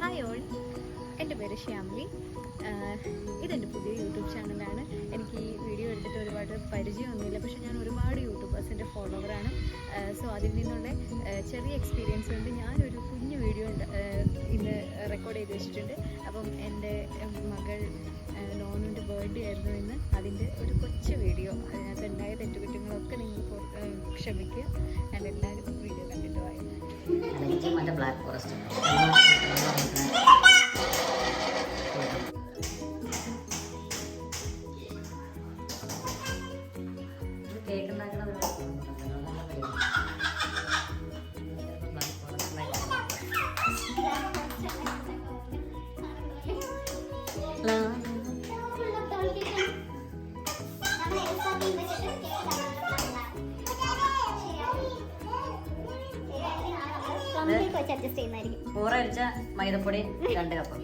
Hi all, എൻ്റെ പേര് ശ്യാമിലി. ഇതെൻ്റെ പുതിയ യൂട്യൂബ് ചാനലാണ്. എനിക്ക് ഈ വീഡിയോ എടുത്തിട്ട് ഒരുപാട് പരിചയമൊന്നുമില്ല, പക്ഷേ ഞാൻ ഒരുപാട് യൂട്യൂബേഴ്സിൻ്റെ ഫോളോവറാണ്. സോ അതിൽ നിന്നുള്ള ചെറിയ എക്സ്പീരിയൻസ് കൊണ്ട് ഞാനൊരു കുഞ്ഞു വീഡിയോ ഇന്ന് റെക്കോർഡ് ചെയ്ത് വെച്ചിട്ടുണ്ട്. അപ്പം എൻ്റെ മകൾ നോനുൻ്റെ ബർത്ത്ഡേ ആയിരുന്നു ഇന്ന്. അതിൻ്റെ ഒരു കൊച്ചു വീഡിയോ, അതിനകത്ത് ഉണ്ടായ തെറ്റുകുറ്റങ്ങളൊക്കെ നിങ്ങൾ ക്ഷമിക്കുക. ഞാൻ എല്ലാവരും വീഡിയോ കണ്ടിട്ട് വായി. ബ്ലാക്ക് ഫോറസ്റ്റ് കേക്ക് ഉണ്ടാക്കുന്ന ഊറടിച്ച മൈദപ്പൊടി 2 കപ്പ്.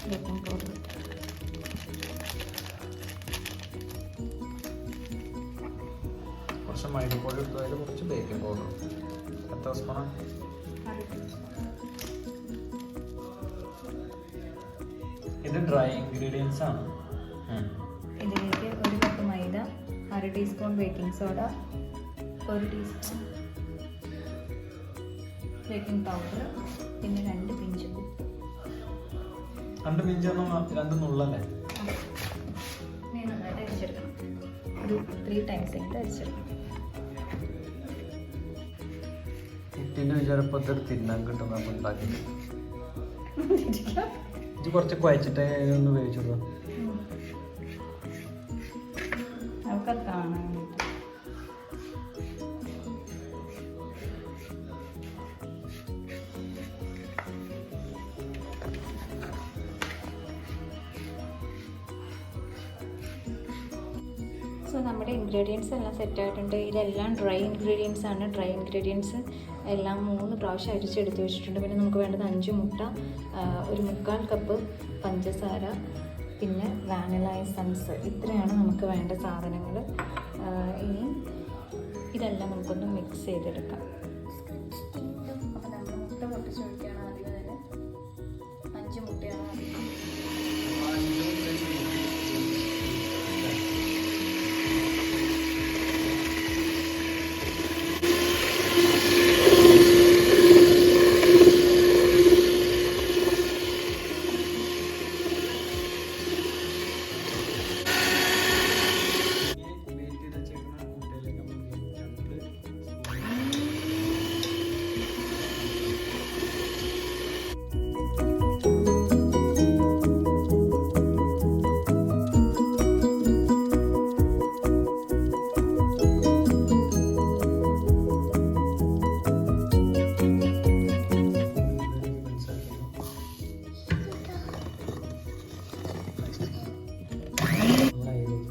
ബേക്കിംഗ് പൗഡർ, കുറച്ച് മൈദപ്പൊടി എടുത്തു, അതിൽ കുറച്ച് ബേക്കിംഗ് പൗഡർ. എത്ര സ്പൂണാണ്? ഇത് ഡ്രൈ ഇൻഗ്രീഡിയൻസ് ആണ്. ഇതിലേക്ക് 1 കപ്പ് മൈദ, 1/2 teaspoon baking soda, 1 teaspoon baking powder, പിന്നെ 2 പിഞ്ച് ഉപ്പ്. 2 പിഞ്ചൊന്നും 2 നുള്ളല്ലേ? നീ നന്നായിട്ട് അരിച്ചെടുക്കണം. ഒരു 3 ടൈംസ് ആയിട്ട് അരിച്ചെടുക്കണം. കുട്ടീൻ്റെ വിചാരപ്പോൾ ഇതൊരു തിന്നാൻ കിട്ടുന്ന നമ്മൾ ഉണ്ടാക്കി. ഇത് കുറച്ച് കുഴച്ചിട്ട് ഒന്ന് വേവിച്ചിടുക. അവർക്ക് കാണാൻ സോ നമ്മുടെ ഇൻഗ്രീഡിയൻസ് എല്ലാം സെറ്റായിട്ടുണ്ട്. ഇതെല്ലാം ഡ്രൈ ഇൻഗ്രീഡിയൻസ് ആണ്. ഡ്രൈ ഇൻഗ്രീഡിയൻസ് എല്ലാം 3 പ്രാവശ്യം അരിച്ചെടുത്ത് വെച്ചിട്ടുണ്ട്. പിന്നെ നമുക്ക് വേണ്ടത് 5 മുട്ട, 1/4 കപ്പ് പഞ്ചസാര, പിന്നെ വാനില എസൻസ്. ഇത്രയാണ് നമുക്ക് വേണ്ട സാധനങ്ങൾ. ഇനി ഇതെല്ലാം നമുക്കൊന്ന് മിക്സ് ചെയ്തെടുക്കാം. അപ്പോൾ നമ്മൾ മുട്ട പൊട്ടിച്ച് ഒഴിക്കുകയാണ് ആദ്യം. തന്നെ 5 മുട്ടയാണ് ആദ്യം.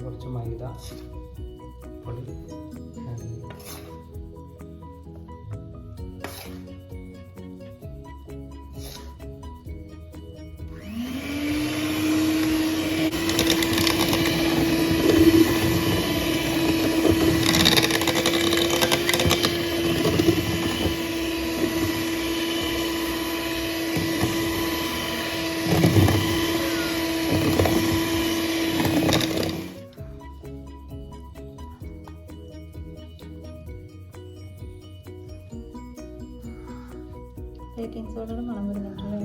കുറച്ച് മൈദ പൊടി, ബേക്കിംഗ് സോഡയുടെ മണം വരുന്നുണ്ടല്ലേ?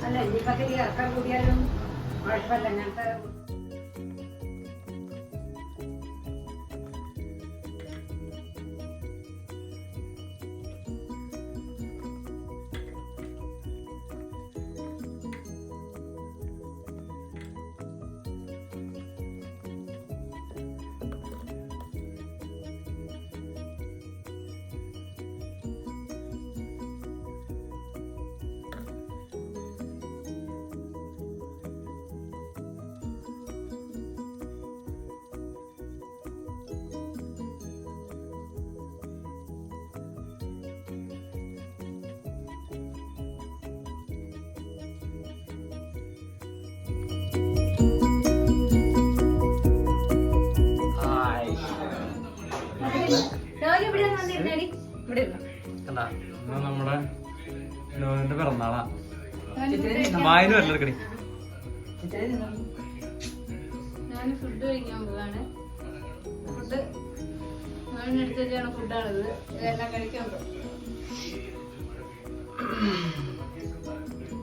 അല്ല ഇനിയിപ്പോൾ ഇറക്കാൻ കൂടിയാലും കുഴപ്പമില്ല. അങ്ങനത്തെ ഇവിടെ ഇരുന്നോ. കണ്ടാ ഇന്ന് നമ്മുടെ നോവിന്റെ പിറന്നാളാ. വായന വരല എടുക്കണി. ഞാൻ ഫുഡ് കഴിക്കാൻ പോവാണ്. ഫുഡ് എടുത്ത് വെച്ചാണ് ഫുഡാണിത്. ഇതെല്ലാം കഴിക്കാൻ പോകും.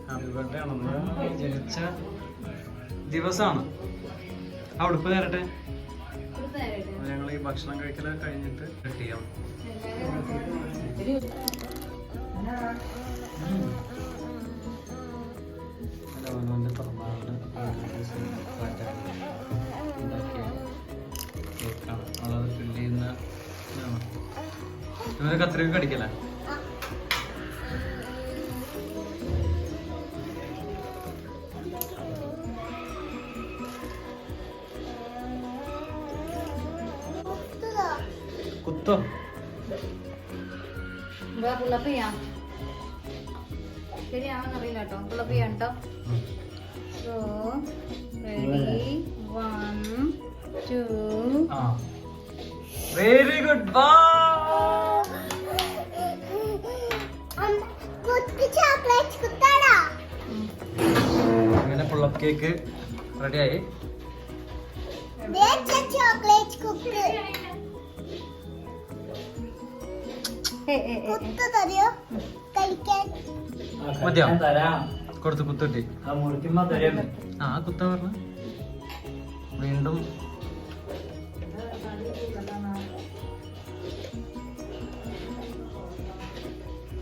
ഹാപ്പി ബർത്ത്ഡേ ആണെന്ന് ജനിച്ച ദിവസമാണ്. ആ ഉടുപ്പ് നേരട്ടെ. ഞങ്ങൾ ഈ ഭക്ഷണം കഴിക്കലൊക്കെ കഴിഞ്ഞിട്ട് കട്ട് ചെയ്യാം. അവനവൻ്റെ പിറന്നാളിന് ഉണ്ടാക്കിയ കേക്കാണ്. നമ്മളത് ഫില്ല് ചെയ്യുന്ന ഇവരെ കത്രിക കടിക്കല്ലേ. കുത്തോ പുള്ളപ്പ് ചെയ്യാം. ശരിയാണെന്നറിയില്ല കേട്ടോ. പുള്ളപ്പ് ചെയ്യാം കേട്ടോ. So ready 1 2 very good. അങ്ങനെ പുള്ളപ്പ് കേക്ക് റെഡിയായി. മതിയോ? കൊടുത്ത് കുത്തിട്ടി. ആ കുത്ത പറഞ്ഞ വീണ്ടും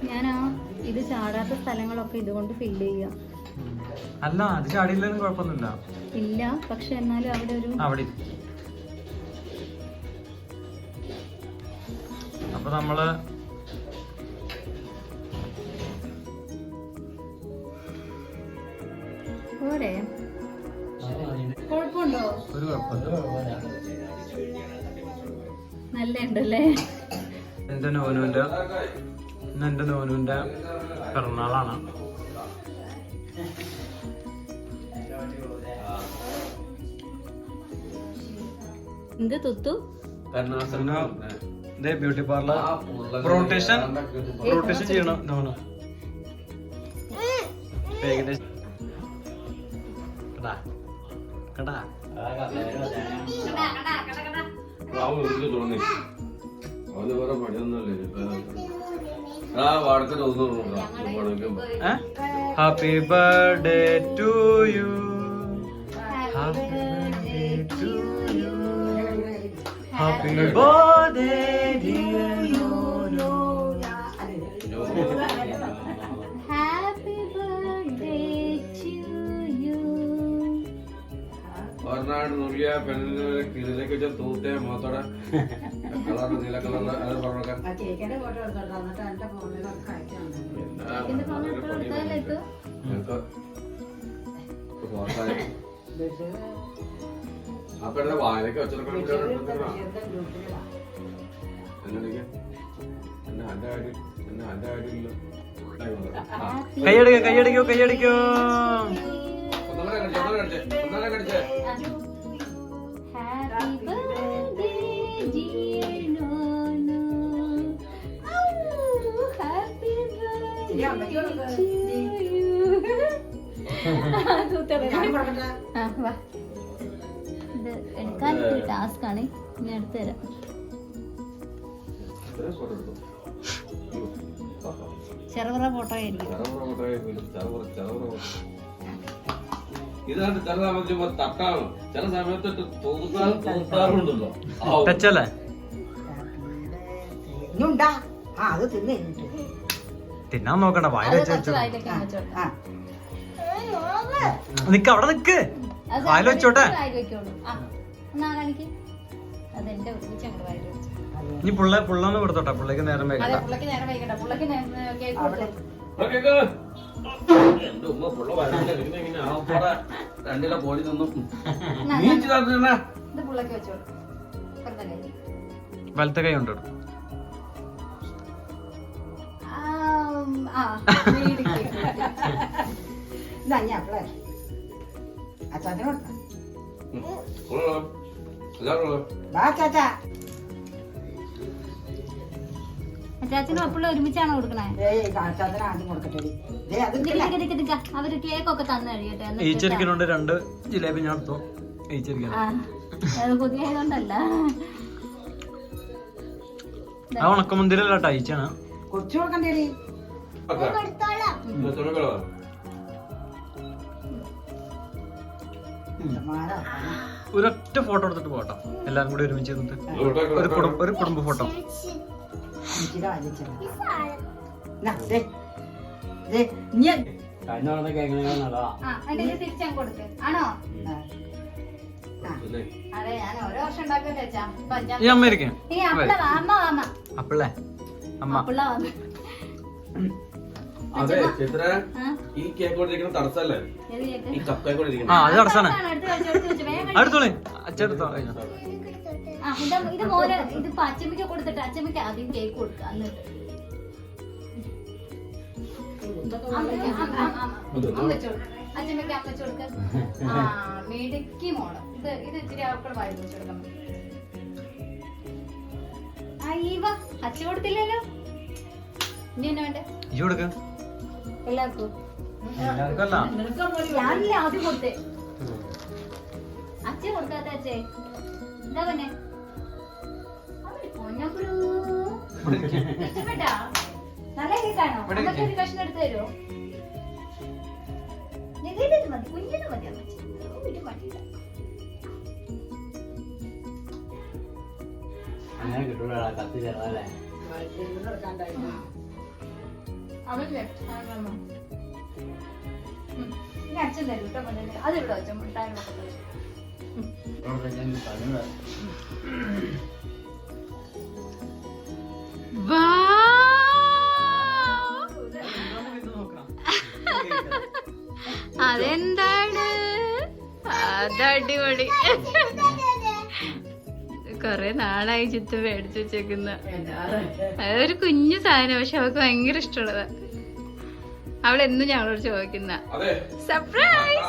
ഞാനാ ഇത് ചാടാത്ത സ്ഥലങ്ങളൊക്കെ ഇതുകൊണ്ട് ഫില്ല് ചെയ്യാം. അല്ല അത് ചാടിയില്ലെങ്കിലും കുഴപ്പമൊന്നുമില്ല. ഇല്ല, പക്ഷെ എന്നാലും അവിടെ ഒരു അവിടെ അപ്പൊ നമ്മള് പോരെ. കുഴപ്പമുണ്ടോ? ഒരു കുഴപ്പമില്ല. നല്ല ഉണ്ടല്ലേ. എന്റെ നോനുവിന്റെ പിറന്നാളാണ്. എന്ത് തുത്തു? ബ്യൂട്ടി പാർലർ റൊട്ടേഷൻ ചെയ്യണം നോനു. ഏകദേശം കടാ happy birthday to you. Happy birthday to you. Happy birthday dear Nonu. Happy birthday to you. ഒരെണ്ണാട് നുള്ളിയ പെണ്ണിനെ കിളിലേക്ക് വെച്ച തൂത്തേ മുഖത്തോടെ കളർ നീല കളർ അത് പറഞ്ഞേക്കാം. ആ പെണ്ണിന്റെ വായനക്ക് വെച്ചെടുക്കണം. കൈയടിക്കോ. ഒന്നാലെ കടിച്ചേ. Happy birthday dear Nonu. Happy birthday to you. ഇത് എടുക്കാനൊരു ടാസ്ക് ആണ്. ഞാൻ എടുത്തു തരാം. ചെറുപറ ഫോട്ടോ ആയിരിക്കും. ഇതാണ് ചില സമയത്ത് തട്ടാണ്, ചില സമയത്ത് തൂത്താറുണ്ടല്ലോ. ടച്ചല്ലേ തിന്നാൻ നോക്കണ്ട. വായ വെച്ചോ. നിക്ക് അവിടെ നിക്ക്. വായിൽ വെച്ചോട്ടെ. ഇനി പുള്ളന്ന് കൊടുത്തോട്ടെ. പുള്ളിക്ക് നേരം വൈകണ്ട. എന്റെ ഉമ്മ പുള്ള വരണ്ട രണ്ടിലെ പോടി നിന്നും വലത്തെ കൈ കൊണ്ടോ. അച്ചാച്ചനും അപ്പളും ഒരുമിച്ചാണോ കൊടുക്കണേ? ഏയ് കാച്ചാത്തിന് ആദ്യം കൊടുക്കട്ടെ. അവര് കേക്കൊക്കെ തന്നു കഴിയട്ടെ. ഈച്ചരിക്കലുണ്ട് 2 ജിലേബി ഞാൻ എടുത്തു. ഈച്ചരിക്കൽ പുതിയ ആയതുകൊണ്ടല്ല. ആ ഉണക്കമന്തിരല്ല ഈച്ചാണ്. കുറച്ച് കൊടുക്കണ്ടേടി. ഒരൊറ്റ ഫോട്ടോ എടുത്തിട്ട് പോട്ടോ, എല്ലാരും കൂടി ഒരുമിച്ച് നിന്നിട്ട് ഒരു കുടുംബ ഫോട്ടോ. അതെ ഞാൻ ഓരോ വർഷം ഉണ്ടാക്കല്ലേ അച്ഛാ. ഈ അമ്മ ഇരിക്കേ അപ്പിള്ള അമ്മ അതെ ചിത്ര, ഈ കേക്ക് കൊണ്ടിരിക്കുന്ന തടസ്സല്ലേ ഈ കപ്പ കൊണ്ടിരിക്കുന്നത്. ആ അത് തടസ്സാണ്. അടുത്തോളേ അച്ഛടുത്തോ. ഇത് മോനെ ഇതിപ്പോ അച്ചമ്മയ്ക്ക് കൊടുത്തിട്ട് അച്ചമ്മയ്ക്ക് ആദ്യം കേക്ക് കൊടുക്കുക. എന്നിട്ട് അച്ചമ്മയ്ക്ക് അമ്മച്ചു കൊടുക്ക. ആ മിടുക്കി മോള്. ഇത് ഇച്ചിരി അവക്കൂടെ വായി വെച്ചു കൊടുക്കാൻ പറ്റും. അയ്യവ അച്ഛ കൊടുത്തില്ലല്ലോ. ഇനി എന്നാ വേണ്ടേ? എല്ലാവർക്കും ഞാനില്ല ആദ്യം കൊടുത്തേ. അച്ഛൻ കൊടുക്കാത്ത അച്ഛേ എന്താ പിന്നെ ഇഷ്ടപ്പെട്ടാ? നല്ല കേക്കാണോ? അമ്മക്ക് ഒരു കഷ്ണം എടുത്തു തരുമോ? മതി കുഞ്ഞിന് മതി. അമ്മച്ചി ഇത് മതിയില്ല. അങ്ങനെ കിട്ടൂടാ കത്തി ചേർന്നല്ലേ. അവല്ലേ അച്ഛൻ തരും കേട്ടോ. അതിവിടെ വെച്ചോ മുട്ടായി. അതെന്താണ്? അതടിപൊളി. കൊറേ നാളായി ചിത്ത് മേടിച്ചു വെച്ചേക്കുന്ന അതൊരു കുഞ്ഞു സാധനം. പക്ഷെ അവൾക്ക് ഭയങ്കര ഇഷ്ടമുള്ളതാ. അവളെന്നും ഞങ്ങളോട് ചോദിക്കുന്ന സർപ്രൈസ്.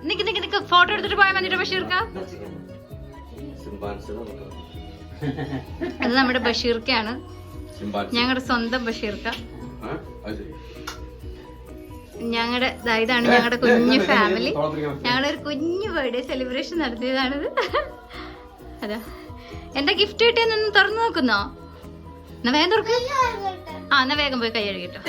നിക്ക് ഫോട്ടോ എടുത്തിട്ട് പോയാൽ മതിട്ടോ ബഷീർക്ക. അത് നമ്മുടെ ബഷീർക്കാണ്, ഞങ്ങളുടെ സ്വന്തം ബഷീർക്ക. ഞങ്ങളുടെ ഇതാണ് ഞങ്ങളുടെ കുഞ്ഞു ഫാമിലി. ഞങ്ങളുടെ ഒരു കുഞ്ഞു ബർത്ത്ഡേ സെലിബ്രേഷൻ നടത്തിയതാണിത്. അതാ എന്താ ഗിഫ്റ്റ് കിട്ടിയെന്നൊന്ന് തുറന്നു നോക്കുന്നോ? എന്നാ വേഗം തുറക്ക. ആ എന്നാ വേഗം പോയി കൈ കഴുകിട്ടോ.